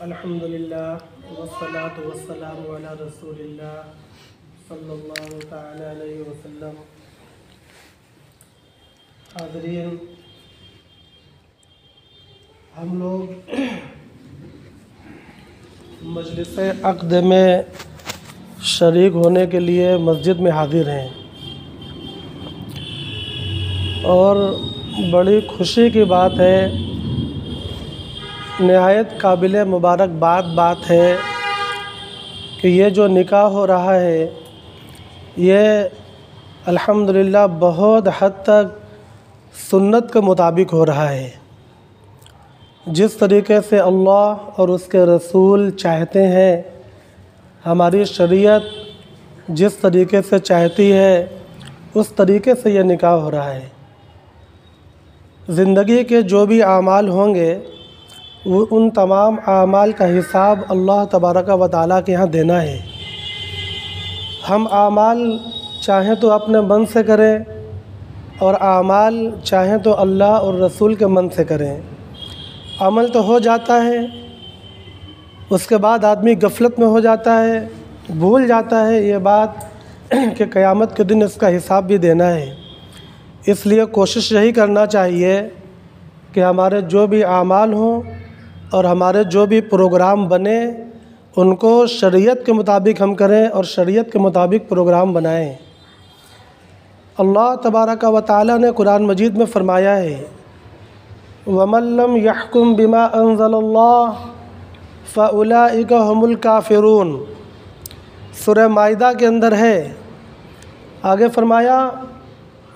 الحمدللہ والصلاۃ والسلام علی رسول اللہ صلی اللہ تعالی علیہ وسلم۔ حاضرین، ہم لوگ مجلس عقد میں شریک ہونے کے لیے مسجد میں حاضر ہیں، اور بڑی خوشی کی بات ہے، نہایت قابل مبارکباد بات ہے کہ یہ جو نکاح ہو رہا ہے یہ الحمدللہ بہت حد تک سنت کے مطابق ہو رہا ہے۔ جس طریقے سے اللہ اور اس کے رسول چاہتے ہیں، ہماری شریعت جس طریقے سے چاہتی ہے اس طریقے سے یہ نکاح ہو رہا ہے۔ زندگی کے جو بھی اعمال ہوں گے وہ ان تمام اعمال کا حساب اللہ تبارک و تعالیٰ کے یہاں دینا ہے۔ ہم اعمال چاہیں تو اپنے من سے کریں، اور اعمال چاہیں تو اللہ اور رسول کے من سے کریں۔ عمل تو ہو جاتا ہے، اس کے بعد آدمی غفلت میں ہو جاتا ہے، بھول جاتا ہے یہ بات کہ قیامت کے دن اس کا حساب بھی دینا ہے۔ اس لیے کوشش یہی کرنا چاہیے کہ ہمارے جو بھی اعمال ہوں اور ہمارے جو بھی پروگرام بنے ان کو شریعت کے مطابق ہم کریں اور شریعت کے مطابق پروگرام بنائیں۔ اللہ تبارک و تعالیٰ نے قرآن مجید میں فرمایا ہے، وَمَن لَّمْ يَحْكُم بِمَا أَنزَلَ اللَّهُ فَأُولَٰئِكَ هُمُ الْكَافِرُونَ۔ سورہ مائدہ کے اندر ہے، آگے فرمایا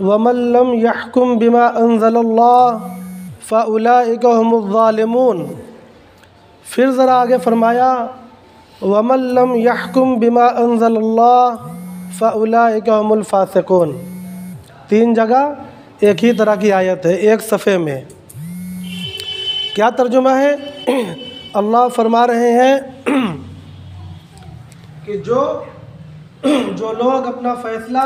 وَمَن لَّمْ يَحْكُم بِمَا أَنزَلَ اللَّهُ فَأُولَٰئِكَ هُمُ الظَّالِمُونَ۔ پھر ذرا آگے فرمایا وَمَن لَّمْ يَحْكُم بِمَا أَنزَلَ اللَّهُ فَأُولَٰئِكَ هُمُ الْفَاسِقُونَ۔ تین جگہ ایک ہی طرح کی آیت ہے ایک صفحے میں۔ کیا ترجمہ ہے؟ اللہ فرما رہے ہیں کہ جو لوگ اپنا فیصلہ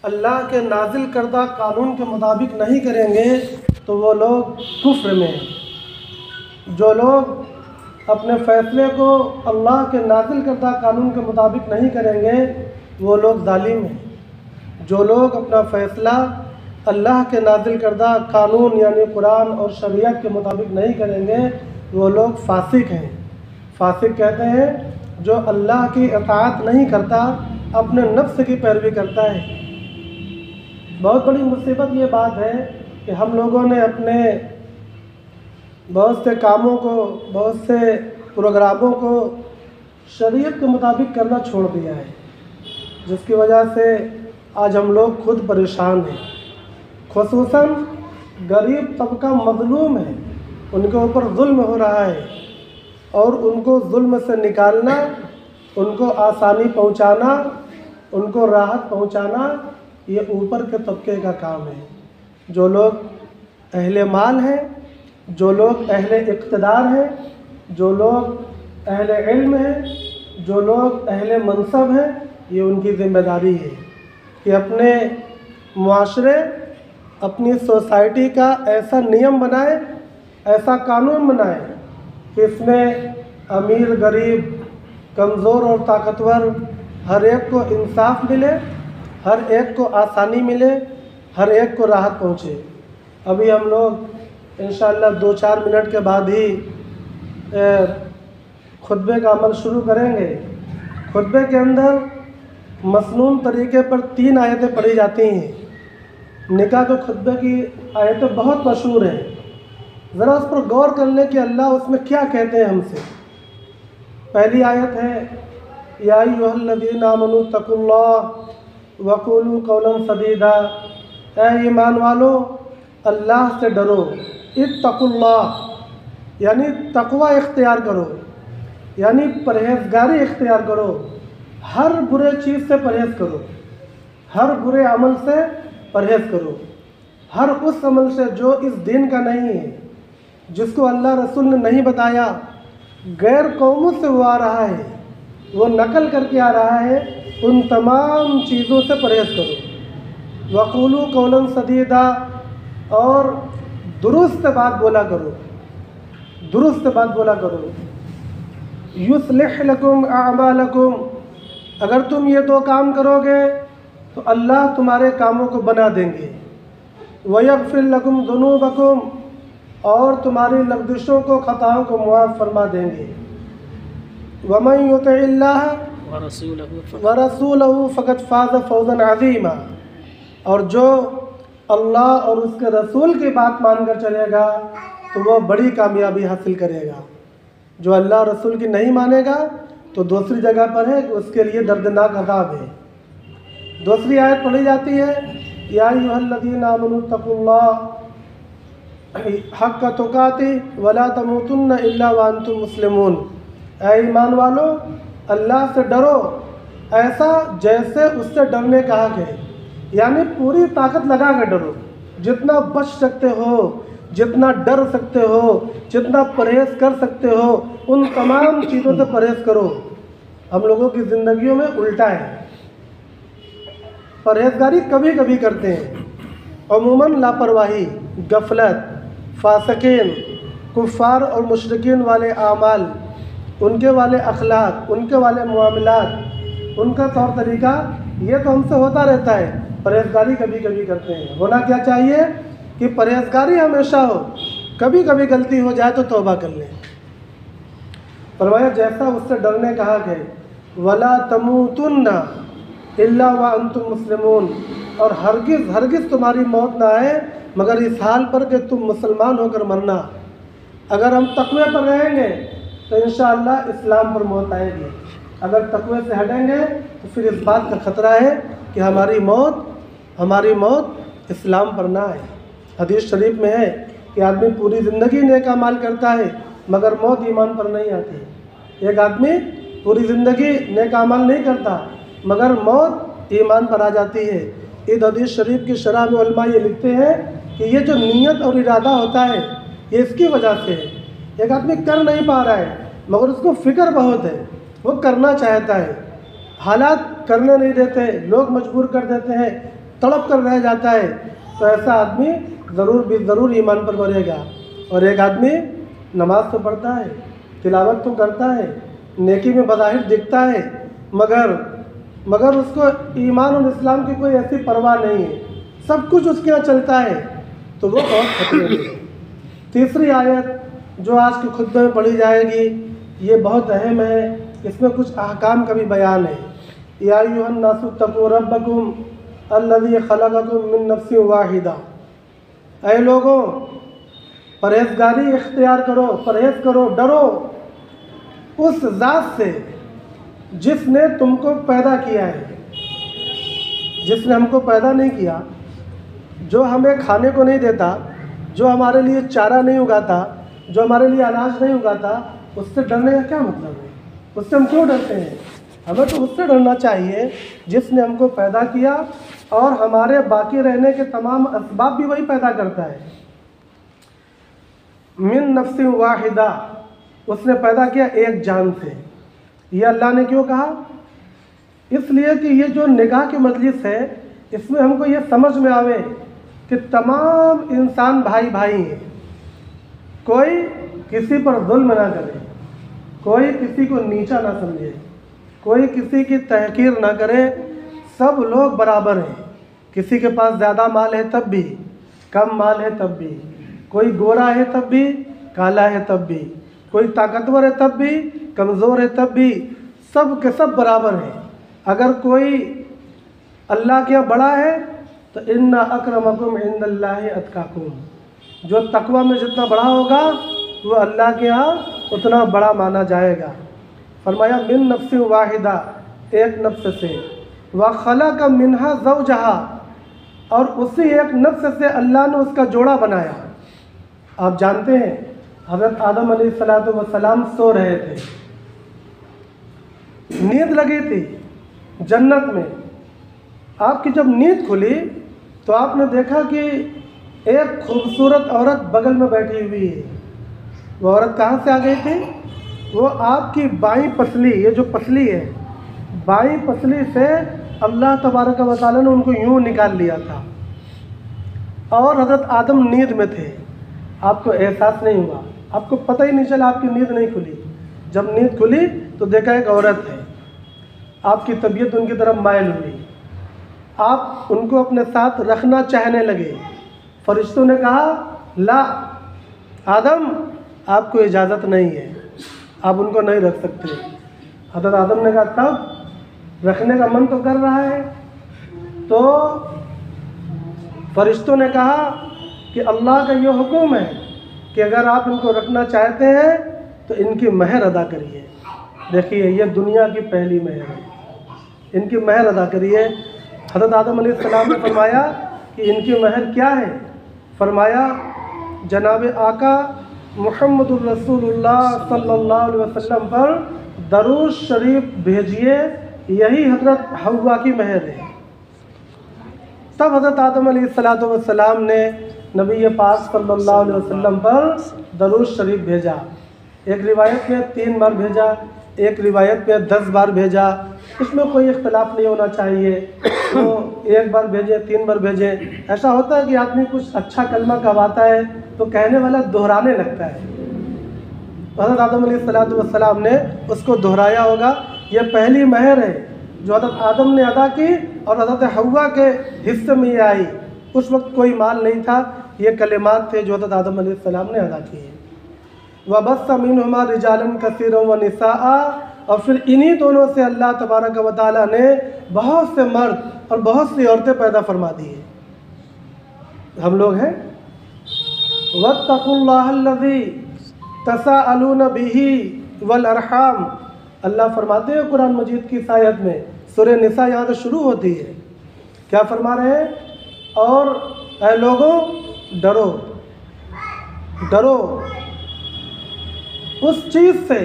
اللہ کے نازل کردہ قانون کے مطابق نہیں کریں گے تو وہ لوگ کفر میں ہیں۔ جو لوگ اپنے فیصلے کو اللہ کے نازل کردہ قانون کے مطابق نہیں کریں گے وہ لوگ ظالم ہیں۔ جو لوگ اپنا فیصلہ اللہ کے نازل کردہ قانون یعنی قرآن اور شریعت کے مطابق نہیں کریں گے وہ لوگ فاسق ہیں۔ فاسق کہتے ہیں جو اللہ کی اطاعت نہیں کرتا، اپنے نفس کی پیروی کرتا ہے۔ بہت بڑی مصیبت یہ بات ہے کہ ہم لوگوں نے اپنے بہت سے کاموں کو، بہت سے پروگراموں کو شریعت کے مطابق کرنا چھوڑ دیا ہے، جس کی وجہ سے آج ہم لوگ خود پریشان ہیں۔ خصوصاً غریب طبقہ مظلوم ہے، ان کے اوپر ظلم ہو رہا ہے، اور ان کو ظلم سے نکالنا، ان کو آسانی پہنچانا، ان کو راحت پہنچانا یہ اوپر کے طبقے کا کام ہے۔ جو لوگ اہل مال ہیں، جو لوگ اہل اقتدار ہیں، جو لوگ اہل علم ہیں، جو لوگ اہل منصب ہیں، یہ ان کی ذمہ داری ہے کہ اپنے معاشرے، اپنی سوسائٹی کا ایسا نیم بنائے، ایسا قانون بنائے کہ اس میں امیر غریب، کمزور اور طاقتور ہر ایک کو انصاف ملے، ہر ایک کو آسانی ملے، ہر ایک کو راحت پہنچے۔ ابھی ہم لوگ انشاءاللہ 2-4 منٹ کے بعد ہی خطبے کا عمل شروع کریں گے۔ خطبے کے اندر مسنون طریقے پر 3 آیتیں پڑھی جاتی ہیں۔ نکاح کے خطبے کی آیتیں بہت مشہور ہیں، ذرا اس پر غور کر لیں کہ اللہ اس میں کیا کہتے ہیں ہم سے۔ پہلی آیت ہے یا ایھا الذین آمنوا اتقوا اللہ وقولوا قولا سدیدا۔ اے ایمان والو، اللہ سے ڈرو، اتقوا اللہ یعنی تقوی اختیار کرو، یعنی پرہیزگاری اختیار کرو، ہر برے چیز سے پرہیز کرو، ہر برے عمل سے پرہیز کرو، ہر اس عمل سے جو اس دین کا نہیں ہے، جس کو اللہ رسول نے نہیں بتایا، غیر قوموں سے وہ آ رہا ہے، وہ نقل کر کے آ رہا ہے، ان تمام چیزوں سے پرہیز کرو۔ وقولوا قولا سدیدا، اور درست بات بولا کرو، درست بات بولا کرو۔ یصلح لکم اعمالکم، اگر تم یہ دو کام کرو گے تو اللہ تمہارے کاموں کو بنا دیں گے، ویغفر لکم ذنوبکم، اور تمہاری لغزشوں کو، خطاؤں کو معاف فرما دیں گے، ومن یطع اللہ ورسولہ فقد فاز فوزا عظیما، اور جو اللہ اور اس کے رسول کی بات مان کر چلے گا تو وہ بڑی کامیابی حاصل کرے گا۔ جو اللہ اور رسول کی نہیں مانے گا تو دوسری جگہ پر ہے کہ اس کے لیے دردناک عذاب ہے۔ دوسری آیت پڑھی جاتی ہے، یا ایھا الذین آمنوا اتقوا اللہ حق تقاتہ ولا تموتن الا وانتم مسلمون، اے ایمان والو اللہ سے ڈرو ایسا جیسے اس سے ڈرنے کا حق ہے، یعنی پوری طاقت لگا کر ڈرو، جتنا بچ سکتے ہو، جتنا ڈر سکتے ہو، جتنا پرہیز کر سکتے ہو، ان تمام چیزوں سے پرہیز کرو۔ ہم لوگوں کی زندگیوں میں الٹا ہے، پرہیزگاری کبھی کبھی کرتے ہیں، عموماً لاپرواہی، غفلت، فاسقین، کفار اور مشرکین والے اعمال، ان کے والے اخلاق، ان کے والے معاملات، ان کا طور طریقہ، یہ تو ہم سے ہوتا رہتا ہے۔ پرہیزگاری کبھی کبھی کرتے ہیں، ہونا کیا چاہیے کہ پرہیزگاری ہمیشہ ہو، کبھی کبھی غلطی ہو جائے تو توبہ کر لیں۔ فرمایا جیسا اس سے ڈرنے کا حق ہے، وَلَا تَمُوتُنَّ إِلَّا وَأَنْتُمْ مُسْلِمُونَ، اور ہرگز تمہاری موت نہ آئے مگر اس حال پر کہ تم مسلمان ہو کر مرنا۔ اگر ہم تقوی پر رہیں گے تو انشاءاللہ اسلام پر موت آئے گی، اگر تقوی سے ہٹیں گے تو پھر اس بات کا خطرہ ہے کہ ہماری موت اسلام پر نہ آئے۔ حدیث شریف میں ہے کہ آدمی پوری زندگی نیک اعمال کرتا ہے مگر موت ایمان پر نہیں آتی۔ ایک آدمی پوری زندگی نیک اعمال نہیں کرتا مگر موت ایمان پر آ جاتی ہے۔ اس حدیث شریف کی شرح میں علماء یہ لکھتے ہیں کہ یہ جو نیت اور ارادہ ہوتا ہے یہ اس کی وجہ سے ہے۔ ایک آدمی کر نہیں پا رہا ہے مگر اس کو فکر بہت ہے، وہ کرنا چاہتا ہے، حالات کرنے نہیں دیتے، لوگ مجبور کر دیتے ہیں، تڑپ کر رہ جاتا ہے، تو ایسا آدمی ضرور ایمان پر مرے گا۔ اور ایک آدمی نماز تو پڑھتا ہے، تلاوت تو کرتا ہے، نیکی میں بظاہر دکھتا ہے، مگر اس کو ایمان اور اسلام کی کوئی ایسی پرواہ نہیں ہے، سب کچھ اس کے یہاں چلتا ہے، تو وہ بہت خطرے میں ہے۔ تیسری آیت جو آج کے خطبے میں پڑھی جائے گی یہ بہت اہم ہے، اس میں کچھ احکام کا بھی بیان ہے۔ یا ایھا الناس اتقوا ربکم الذی خلقکم من نفس واحدہ، اے لوگوں پرہیزگاری اختیار کرو، پرہیز کرو، ڈرو اس ذات سے جس نے تم کو پیدا کیا ہے، جس نے ہم کو پیدا نہیں کیا، جو ہمیں کھانے کو نہیں دیتا، جو ہمارے لیے چارہ نہیں اگاتا، جو ہمارے لیے اناج نہیں اگاتا، اس سے ڈرنے کا کیا مطلب ہے؟ اس سے ہم کیوں ڈرتے ہیں؟ ہمیں تو اس سے ڈرنا چاہیے جس نے ہم کو پیدا کیا اور ہمارے باقی رہنے کے تمام اسباب بھی وہی پیدا کرتا ہے۔ من نفس واحدہ، اس نے پیدا کیا ایک جان سے۔ یہ اللہ نے کیوں کہا؟ اس لیے کہ یہ جو نکاح کی مجلس ہے اس میں ہم کو یہ سمجھ میں آوے کہ تمام انسان بھائی بھائی ہیں، کوئی کسی پر ظلم نہ کرے، کوئی کسی کو نیچا نہ سمجھے، کوئی کسی کی تحقیر نہ کرے، سب لوگ برابر ہیں۔ کسی کے پاس زیادہ مال ہے تب بھی، کم مال ہے تب بھی، کوئی گورا ہے تب بھی، کالا ہے تب بھی، کوئی طاقتور ہے تب بھی، کمزور ہے تب بھی، سب کے سب برابر ہیں۔ اگر کوئی اللہ کے یہاں بڑا ہے تو ان اکرمکم عند اللہ اتقاکم، جو تقوی میں جتنا بڑا ہوگا وہ اللہ کے ہاں اتنا بڑا مانا جائے گا۔ فرمایا من نفس واحدہ، ایک نفس سے، وخلق منہا زوجہا، اور اسی ایک نفس سے اللہ نے اس کا جوڑا بنایا۔ آپ جانتے ہیں حضرت آدم علیہ السلام سو رہے تھے، نیند لگی تھی جنت میں۔ آپ کی جب نیند کھلی تو آپ نے دیکھا کہ ایک خوبصورت عورت بغل میں بیٹھی ہوئی ہے۔ وہ عورت کہاں سے آ گئی تھی؟ وہ آپ کی بائیں پسلی، یہ جو پسلی ہے، بائیں پسلی سے اللہ تبارک و تعالیٰ نے ان کو یوں نکال لیا تھا، اور حضرت آدم نیند میں تھے۔ آپ کو احساس نہیں ہوا، آپ کو پتہ ہی نہیں چلا، آپ کی نیند نہیں کھلی۔ جب نیند کھلی تو دیکھا ایک عورت ہے، آپ کی طبیعت ان کی طرف مائل ہوئی، آپ ان کو اپنے ساتھ رکھنا چاہنے لگے۔ فرشتوں نے کہا لا آدم، آپ کو اجازت نہیں ہے، آپ ان کو نہیں رکھ سکتے۔ حضرت آدم نے کہا تب رکھنے کا من تو کر رہا ہے۔ تو فرشتوں نے کہا کہ اللہ کا یہ حکم ہے کہ اگر آپ ان کو رکھنا چاہتے ہیں تو ان کی مہر ادا کریے۔ دیکھیے یہ دنیا کی پہلی مہر ہے، ان کی مہر ادا کریے۔ حضرت آدم علیہ السلام نے فرمایا کہ ان کی مہر کیا ہے؟ فرمایا جناب آقا محمد الرسول اللہ صلی اللہ علیہ وسلم پر درود شریف بھیجیے، یہی حضرت حوا کی مہر ہے۔ تب حضرت آدم علیہ السلام نے نبی پاک صلی اللہ علیہ وسلم پر درود شریف بھیجا۔ ایک روایت میں 3 بار بھیجا، ایک روایت میں 10 بار بھیجا، اس میں کوئی اختلاف نہیں ہونا چاہیے، تو 1 بار بھیجے 3 بار بھیجے۔ ایسا ہوتا ہے کہ آدمی کچھ اچھا کلمہ کہواتا ہے تو کہنے والا دہرانے لگتا ہے، حضرت آدم علیہ السلام نے اس کو دہرایا ہوگا۔ یہ پہلی مہر ہے جو حضرت آدم نے ادا کی اور حضرت حوا کے حصے میں یہ آئی۔ اس وقت کوئی مال نہیں تھا، یہ کلمات تھے جو حضرت آدم علیہ السلام نے ادا کیے۔ وَبَثَّ مِنْهُمَا رِجَالًا كَثِيرًا وَنِسَاءً، اور پھر انہی دونوں سے اللہ تبارک و تعالیٰ نے بہت سے مرد اور بہت سی عورتیں پیدا فرما دی ہیں۔ ہم لوگ ہیں وَاتَّقُوا اللَّهَ الَّذِي تَسَاءَلُونَ بِهِ وَالْأَرْحَامَ، اللہ فرماتے ہیں قرآن مجید کی اس آیت میں، سورہ نساء یہاں سے شروع ہوتی ہے، کیا فرما رہے ہیں؟ اور اے لوگوں ڈرو ڈرو اس چیز سے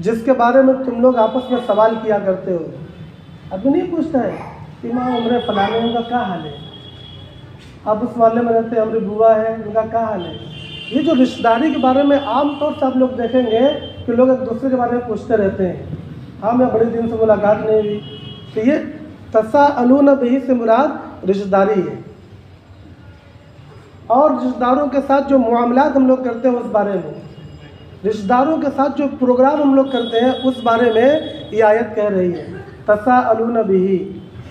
جس کے بارے میں تم لوگ آپس میں سوال کیا کرتے ہو۔ ابھی نہیں پوچھتا ہے کہ ماں عمر فلانے ان کا کیا حال ہے، آپ اس محلے میں رہتے ہیں ہماری بوا ہے ان کا کیا حال ہے۔ یہ جو رشتہ داری کے بارے میں عام طور سے آپ لوگ دیکھیں گے کہ لوگ ایک دوسرے کے بارے میں پوچھتے رہتے ہیں، ہاں میں بڑے دن سے ملاقات نہیں ہوئی۔ تو یہ تساءلون بہ سے مراد رشتہ داری ہے، اور رشتہ داروں کے ساتھ جو معاملات ہم لوگ کرتے ہیں اس بارے میں، رشتہ داروں کے ساتھ جو پروگرام ہم لوگ کرتے ہیں اس بارے میں یہ آیت کہہ رہی ہے تساءلون بہ،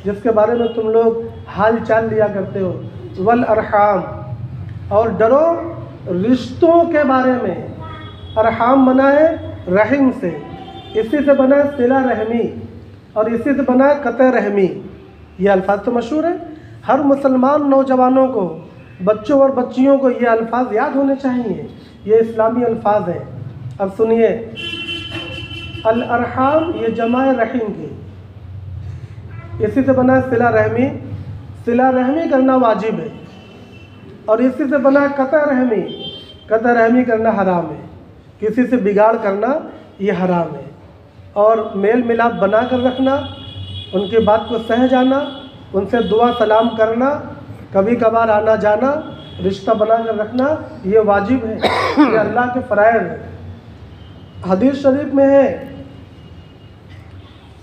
جس کے بارے میں تم لوگ حال چال لیا کرتے ہو۔ والارحام، اور ڈرو رشتوں کے بارے میں۔ ارحام بنا ہے رحم سے، اسی سے بنا ہے صلہ رحمی، اور اسی سے بنا ہے قطع رحمی۔ یہ الفاظ تو مشہور ہیں، ہر مسلمان نوجوانوں کو، بچوں اور بچیوں کو یہ الفاظ یاد ہونے چاہیے، یہ اسلامی الفاظ ہیں۔ اب سنیے، الارحام یہ جمع رحم کی، اسی سے بنا ہے صلہ رحمی۔ صلہ رحمی کرنا واجب ہے، اور اسی سے بنا ہے قطع رحمی۔ قطع رحمی کرنا حرام ہے، کسی سے بگاڑ کرنا یہ حرام ہے۔ اور میل ملاپ بنا کر رکھنا، ان کی بات کو سہ جانا، ان سے دعا سلام کرنا، کبھی کبھار آنا جانا، رشتہ بنا کر رکھنا، یہ واجب ہے، یہ اللہ کے فرائض ہے۔ حدیث شریف میں ہے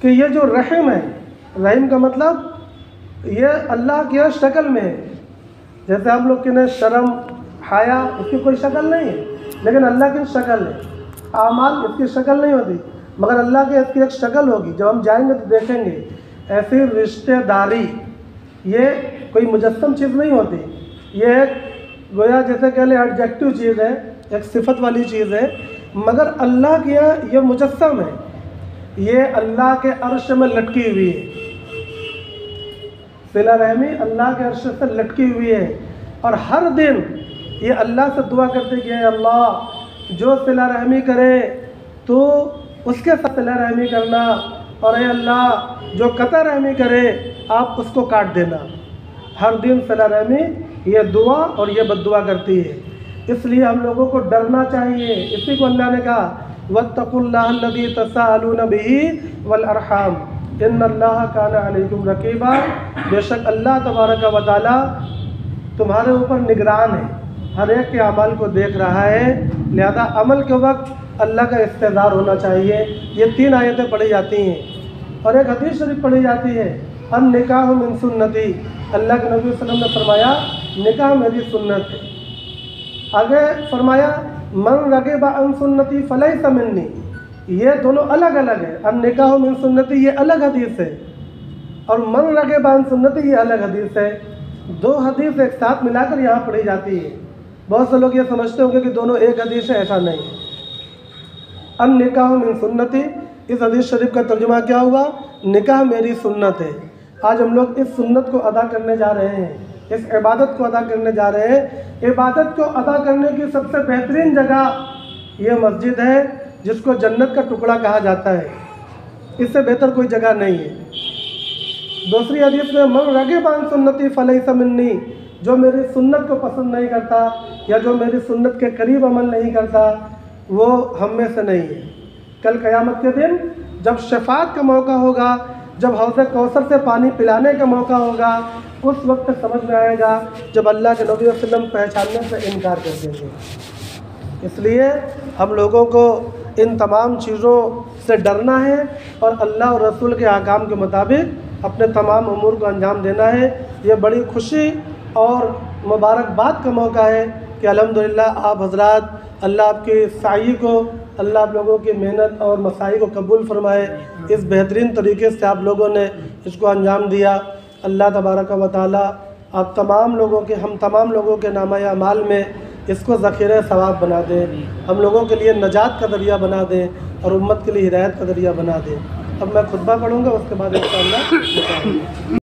کہ یہ جو رحم ہے، رحم کا مطلب یہ اللہ کی شکل میں ہے۔ جیسے ہم لوگ کے شرم حیا اس کی کوئی شکل نہیں ہے، لیکن اللہ کی شکل ہے۔ اعمال اس کی شکل نہیں ہوتی، مگر اللہ کے اس کی ایک شکل ہوگی۔ جب ہم جائیں گے تو دیکھیں گے ایسی رشتہ داری، یہ کوئی مجسم چیز نہیں ہوتی، یہ ایک گویا جیسے کہہ لیں ایڈجیکٹو چیز ہے، ایک صفت والی چیز ہے، مگر اللہ کے یہاں یہ مجسم ہے، یہ اللہ کے عرش میں لٹکی ہوئی ہے۔ صلہ رحمی اللہ کے عرش سے لٹکی ہوئی ہے، اور ہر دن یہ اللہ سے دعا کرتے کہ اے اللہ جو صلہ رحمی کرے تو اس کے ساتھ صلہ رحمی کرنا، اور اے اللہ جو قطع رحمی کرے آپ اس کو کاٹ دینا۔ ہر دن صلہ رحمی یہ دعا اور یہ بد دعا کرتی ہے، اس لیے ہم لوگوں کو ڈرنا چاہیے۔ اسی کو اللہ نے کہا وَاتَّقُوا اللَّهَ الَّذِي تَسَاءَلُونَ بِهِ وَالْأَرْحَامَ إِنَّ اللَّهَ كَانَ عَلَيْكُمْ رَقِيبًا، بے شک اللہ تبارک و تعالیٰ تمہارے اوپر نگران ہے، ہر ایک کے اعمال کو دیکھ رہا ہے، لہذا عمل کے وقت اللہ کا استحضار ہونا چاہیے۔ یہ 3 آیتیں پڑھی جاتی ہیں، اور ایک حدیث شریف پڑھی جاتی ہے النکاح من سنتی، اللہ کے نبی صلی اللہ علیہ وسلم نے فرمایا نکاح میری سنت ہے۔ آگے فرمایا من رغب عن سنتی فلیس منی، یہ دونوں الگ الگ ہے۔ النکاح من سنتی یہ الگ حدیث ہے، اور من رغب عن سنتی یہ الگ حدیث ہے۔ دو حدیث ایک ساتھ ملا کر یہاں پڑھی جاتی ہے۔ بہت سے لوگ یہ سمجھتے ہوں گے کہ دونوں ایک حدیث ہے، ایسا نہیں ہے۔ النکاح من سنتی، اس حدیث شریف کا ترجمہ کیا ہوا؟ نکاح میری سنت ہے۔ آج ہم لوگ اس سنت کو ادا کرنے جا رہے ہیں، اس عبادت کو ادا کرنے جا رہے ہیں۔ عبادت کو ادا کرنے کی سب سے بہترین جگہ یہ مسجد ہے، جس کو جنت کا ٹکڑا کہا جاتا ہے۔ اس سے بہتر کوئی جگہ نہیں ہے۔ دوسری حدیث میں من رغب عن سنتی فلیس منی، جو میری سنت کو پسند نہیں کرتا یا جو میری سنت کے قریب عمل نہیں کرتا وہ ہم میں سے نہیں ہے۔ کل قیامت کے دن جب شفاعت کا موقع ہوگا، جب حوض کوثر سے پانی پلانے کا موقع ہوگا، اس وقت سمجھ میں آئے گا جب اللہ کے نبی صلی اللہ علیہ وسلم پہچاننے سے انکار کر دیں گے۔ اس لیے ہم لوگوں کو ان تمام چیزوں سے ڈرنا ہے اور اللہ اور رسول کے احکام کے مطابق اپنے تمام امور کو انجام دینا ہے۔ یہ بڑی خوشی اور مبارکباد کا موقع ہے کہ الحمدللہ آپ حضرات، اللہ آپ کی سعی کو، اللہ آپ لوگوں کی محنت اور مساعی کو قبول فرمائے۔ اس بہترین طریقے سے آپ لوگوں نے اس کو انجام دیا۔ اللہ تبارک و تعالی آپ تمام لوگوں کے، ہم تمام لوگوں کے نامہ اعمال میں اس کو ذخیرہ ثواب بنا دیں، ہم لوگوں کے لیے نجات کا ذریعہ بنا دیں اور امت کے لیے ہدایت کا ذریعہ بنا دیں۔ اب میں خطبہ پڑھوں گا، اس کے بعد انشاءاللہ